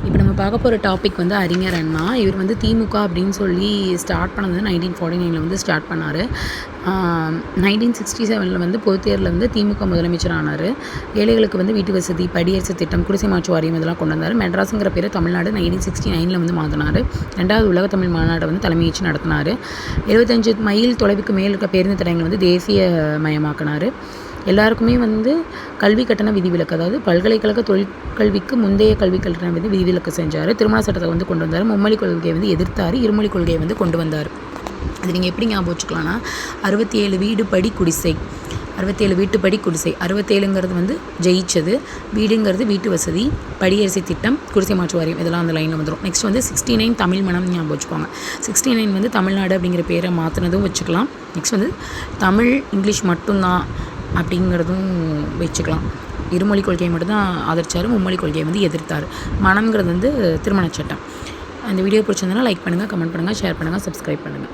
இப்போ நம்ம பார்க்க போகிற டாபிக் வந்து அறிஞர் அண்ணா. இவர் வந்து திமுக அப்படின்னு சொல்லி ஸ்டார்ட் பண்ணது 1949 வந்து ஸ்டார்ட் பண்ணார். 1967 வந்து பொதுத்தேர்தலில் வந்து திமுக முதலமைச்சர் ஆனார். ஏழைகளுக்கு வந்து வீட்டு வசதி, படியரசு திட்டம், குடிசை மாற்று வாரியம் இதெல்லாம் கொண்டு வந்தார். மெட்ராஸுங்கிற பேர் தமிழ்நாடு 1969 வந்து மாற்றினார். 2வது உலக தமிழ் மாநாட்டை வந்து தலைமையேற்று நடத்தினார். 75 மைல் தொலைவுக்கு மேல் இருக்க பேருந்து தடங்களை வந்து தேசிய மயமாக்கினார். எல்லாருக்குமே வந்து கல்வி கட்டண விதிவிலக்கு, அதாவது பல்கலைக்கழக தொழிற்கல்விக்கு முந்தைய கல்வி கட்டண வந்து விதிவிலக்கு செஞ்சார். திருமண சட்டத்தை வந்து கொண்டு வந்தார். மும்மொழி கொள்கையை வந்து எதிர்த்தார். இருமொழி கொள்கையை வந்து கொண்டு வந்தார். அது நீங்கள் எப்படி ஞாபகம் வச்சுக்கலாம்னா 67 வீடுபடி குடிசை, 67 வீட்டுப்படி குடிசை, 67ங்கிறது வந்து ஜெயிச்சது, வீடுங்கிறது வீட்டு வசதி, படியரசி திட்டம், குடிசை மாற்று வாரியம் இதெல்லாம் அந்த லைனில் வந்துடும். நெக்ஸ்ட் வந்து 69 தமிழ் மனம் ஞாபகம் வச்சுக்கோங்க. 69 வந்து தமிழ்நாடு அப்படிங்கிற பேரை மாற்றினதும் வச்சுக்கலாம். நெக்ஸ்ட் வந்து தமிழ் இங்கிலீஷ் மட்டும்தான் அப்படிங்கிறதும் வச்சுக்கலாம். இருமொழி கொள்கையை மட்டும்தான் ஆதரித்தார். மும்மொழி கொள்கையை வந்து எதிர்த்தார். மனம்ங்கிறது வந்து திருமண சட்டம். அந்த வீடியோ பிடிச்சிருந்தனா லைக் பண்ணுங்கள், கமெண்ட் பண்ணுங்கள், ஷேர் பண்ணுங்கள், சப்ஸ்கிரைப் பண்ணுங்கள்.